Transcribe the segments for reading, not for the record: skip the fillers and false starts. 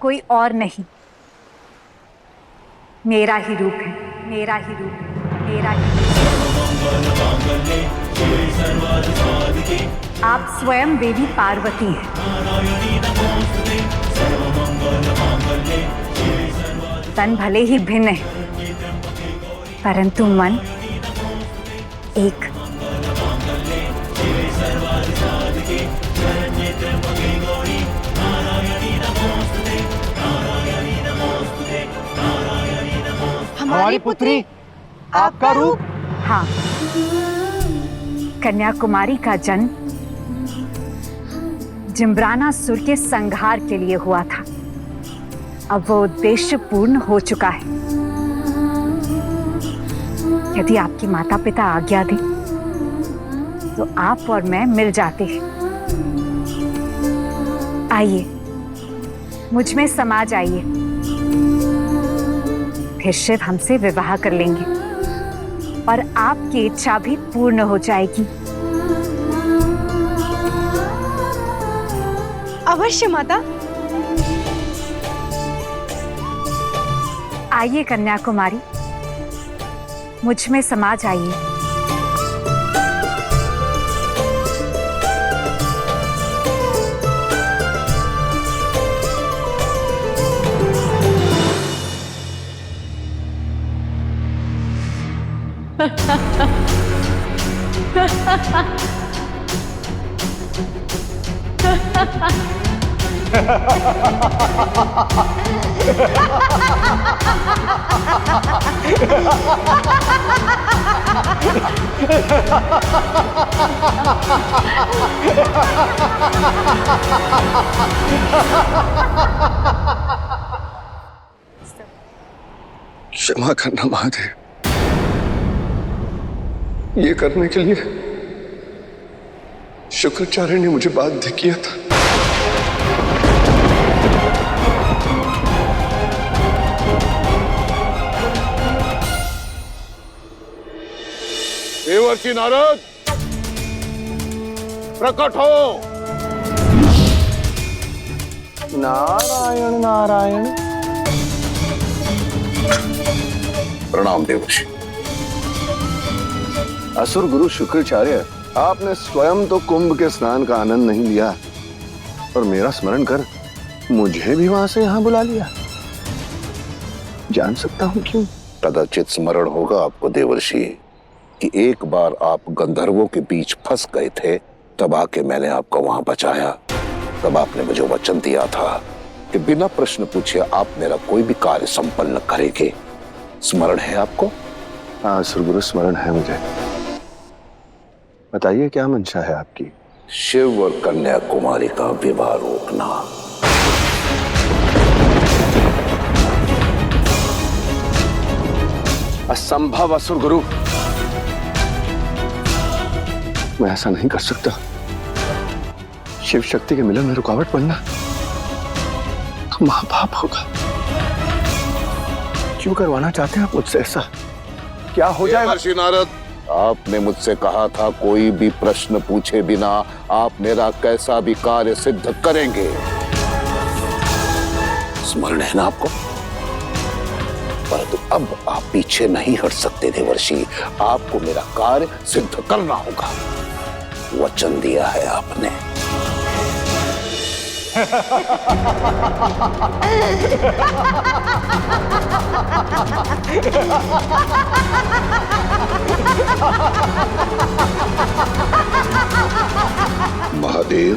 कोई और नहीं, मेरा ही रूप है, मेरा ही रूप है, मेरा ही रूप। आप स्वयं देवी पार्वती हैं। तन भले ही भिन्न है, परंतु मन एक। हमारी पुत्री आपका रूप? हाँ, कन्याकुमारी का जन्म जिम्ब्रानासुर के संहार के लिए हुआ था। अब वो उद्देश्य पूर्ण हो चुका है। यदि आपकी माता पिता आज्ञा दें तो आप और मैं मिल जाते हैं। आइए, मुझ में समा जाइए, फिर शिव हमसे विवाह कर लेंगे और आपकी इच्छा भी पूर्ण हो जाएगी। अवश्य माता। आइए कन्याकुमारी, मुझ में समा जाइए। क्षमा करना महादेव, ये करने के लिए शुक्राचार्य ने मुझे बाध्य किया था। देवर्षि नारद, प्रकट हो। नारायण नारायण। प्रणाम देवर्षि। असुर गुरु शुक्राचार्य, आपने स्वयं तो कुंभ के स्नान का आनंद नहीं लिया और मेरा स्मरण कर मुझे भी वहां से यहां बुला लिया। जान सकता हूं क्यों? कदाचित स्मरण होगा आपको देवर्षि कि एक बार आप गंधर्वों के बीच फंस गए थे, तब आके मैंने आपको वहां बचाया। तब आपने मुझे वचन दिया था कि बिना प्रश्न पूछे आप मेरा कोई भी कार्य संपन्न करेंगे। स्मरण है आपको? हाँ असुर गुरु, स्मरण है मुझे। बताइए क्या मंशा है आपकी? शिव और कन्याकुमारी का विवाह रोकना। असंभव असुर गुरु, मैं ऐसा नहीं कर सकता। शिव शक्ति के मिलन में रुकावट पड़ना तो महापाप होगा। क्यों करवाना चाहते हैं आप मुझसे ऐसा? क्या हो जाएगा? नारद, आपने मुझसे कहा था कोई भी प्रश्न पूछे बिना आप मेरा कैसा भी कार्य सिद्ध करेंगे। स्मरण है ना आपको? परंतु अब आप पीछे नहीं हट सकते देवर्षि, आपको मेरा कार्य सिद्ध करना होगा। वचन दिया है आपने। महादेव,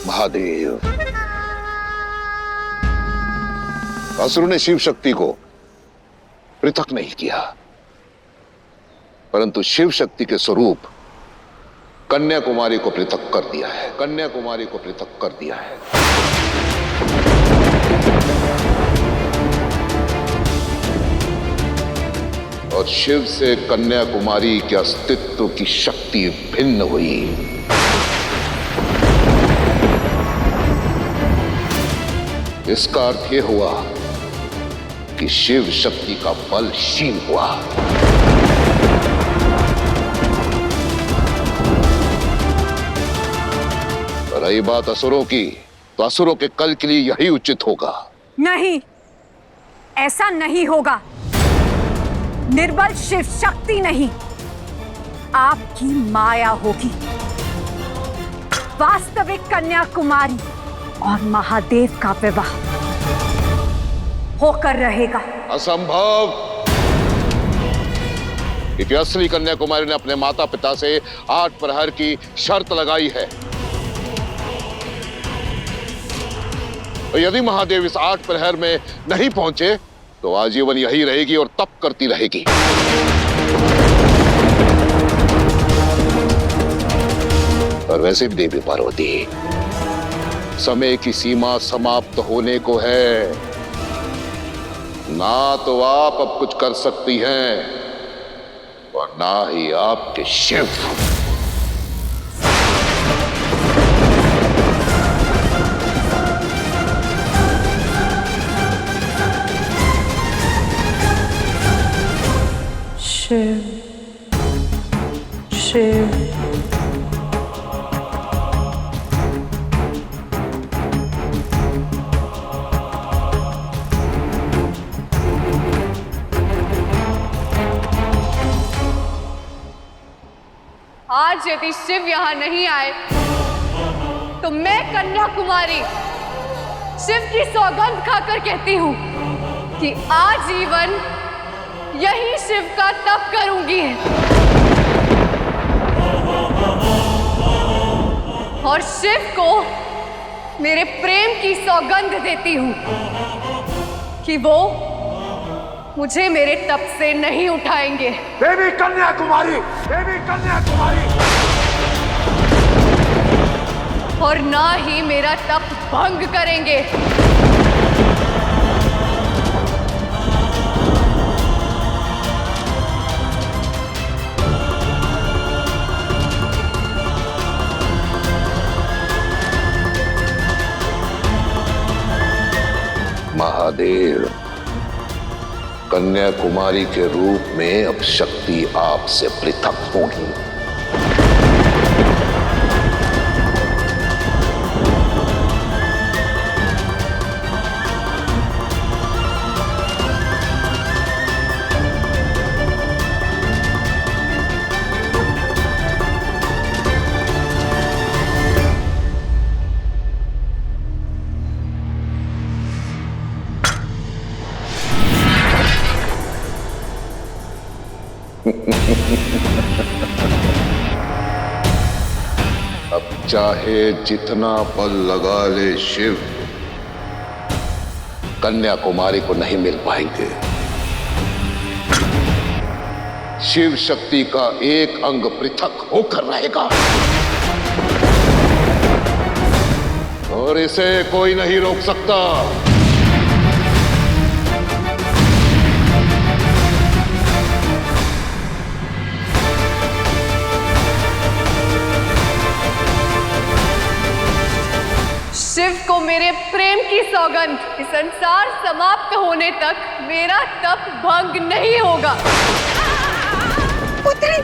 महादेव, असुर ने शिव शक्ति को पृथक नहीं किया, परंतु शिव शक्ति के स्वरूप कन्याकुमारी को पृथक कर दिया है। कन्याकुमारी को पृथक कर दिया है। और शिव से कन्याकुमारी के अस्तित्व की शक्ति भिन्न हुई। इसका अर्थ यह हुआ कि शिव शक्ति का बल क्षीण हुआ। रही बात असुरों की, तो असुरों के कल के लिए यही उचित होगा। नहीं, ऐसा नहीं होगा। निर्बल शिव शक्ति नहीं, आपकी माया होगी। वास्तविक कन्याकुमारी और महादेव का विवाह होकर रहेगा। असंभव, क्योंकि असली कन्याकुमारी ने अपने माता पिता से 8 प्रहर की शर्त लगाई है। और यदि महादेव इस 8 प्रहर में नहीं पहुंचे तो आजीवन यही रहेगी और तप करती रहेगी। और वैसे भी देवी पार्वती, समय की सीमा समाप्त होने को है। ना तो आप अब कुछ कर सकती हैं और ना ही आपके शिव। शिव शिव आज यदि शिव यहां नहीं आए तो मैं कन्याकुमारी शिव की सौगंध खाकर कहती हूं कि आजीवन यही शिव का तप करूंगी और शिव को मेरे प्रेम की सौगंध देती हूं कि वो मुझे मेरे तप से नहीं उठाएंगे। देवी कन्याकुमारी, देवी कन्याकुमारी। और ना ही मेरा तप भंग करेंगे। महादेव, कन्याकुमारी के रूप में अब शक्ति आपसे पृथक होगी। अब चाहे जितना बल लगा ले शिव, कन्याकुमारी को नहीं मिल पाएंगे। शिव शक्ति का एक अंग पृथक होकर रहेगा और इसे कोई नहीं रोक सकता। शिव को मेरे प्रेम की सौगंध, इस संसार समाप्त होने तक मेरा तप भंग नहीं होगा। पुत्री,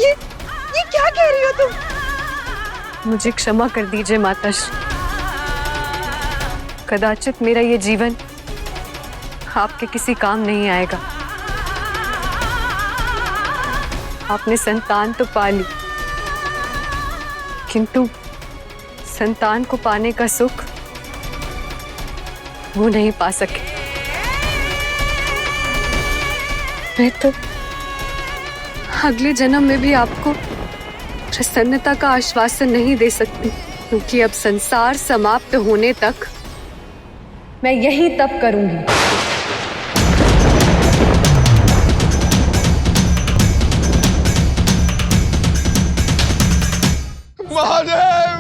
ये क्या कह रही हो तुम? मुझे क्षमा कर दीजिए माताश्री। कदाचित मेरा ये जीवन आपके किसी काम नहीं आएगा। आपने संतान तो पा ली, किंतु संतान को पाने का सुख वो नहीं पा सके। मैं तो अगले जन्म में भी आपको प्रसन्नता का आश्वासन नहीं दे सकती, क्योंकि अब संसार समाप्त होने तक मैं यही तप करूंगी। महादेव,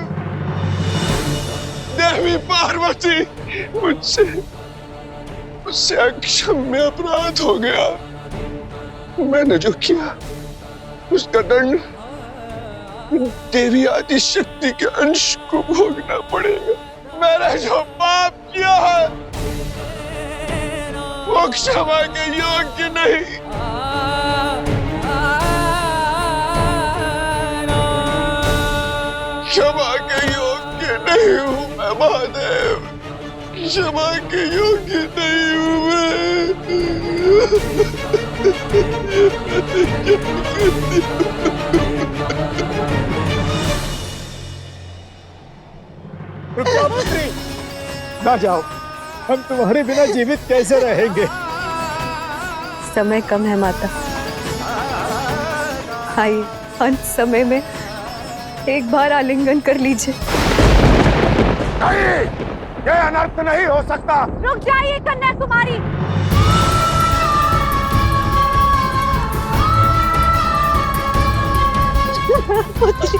देवी पार्वती, मुझसे अक्षम्य अपराध हो गया। मैंने जो किया उसका दंड देवी आदि शक्ति के अंश को भोगना पड़ेगा। मैंने जो पाप किया है वो क्षमा के योग्य नहीं। क्षमा के योग्य नहीं हूं मैं महादेव, क्षमा के योग्य नहीं हूं पुत्री, ना जाओ, हम तुम्हारे बिना जीवित कैसे रहेंगे? समय कम है माता। आइए अंत समय में एक बार आलिंगन कर लीजिए। नहीं, ये अनर्थ नहीं हो सकता। रुक जाइए कन्याकुमारी। पुत्री,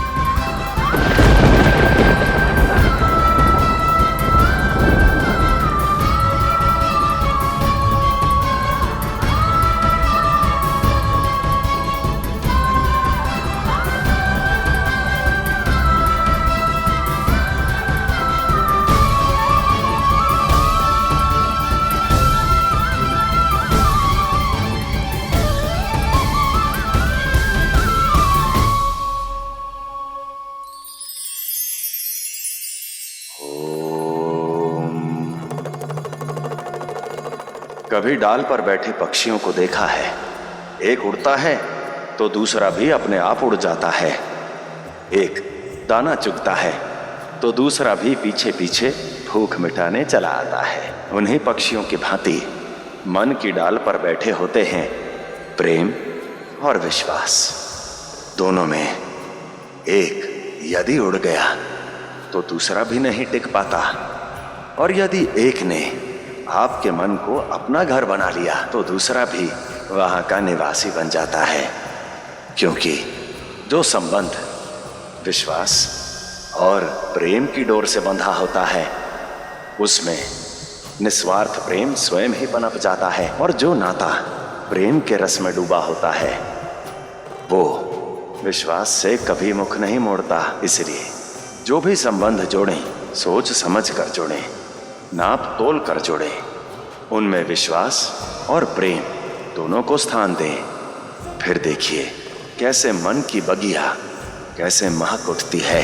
कभी डाल पर बैठे पक्षियों को देखा है, एक उड़ता है तो दूसरा भी अपने आप उड़ जाता है। एक दाना चुगता है तो दूसरा भी पीछे पीछे भूख मिटाने चला आता है। उन्हीं पक्षियों की भांति मन की डाल पर बैठे होते हैं प्रेम और विश्वास। दोनों में एक यदि उड़ गया तो दूसरा भी नहीं टिक पाता, और यदि एक ने आपके मन को अपना घर बना लिया तो दूसरा भी वहां का निवासी बन जाता है। क्योंकि जो संबंध विश्वास और प्रेम की डोर से बंधा होता है उसमें निस्वार्थ प्रेम स्वयं ही पनप जाता है, और जो नाता प्रेम के रस में डूबा होता है वो विश्वास से कभी मुख नहीं मोड़ता। इसलिए जो भी संबंध जोड़ें सोच समझ कर जोड़ें, नाप तोल कर जोड़े, उनमें विश्वास और प्रेम दोनों को स्थान दें। फिर देखिए कैसे मन की बगिया कैसे महक उठती है।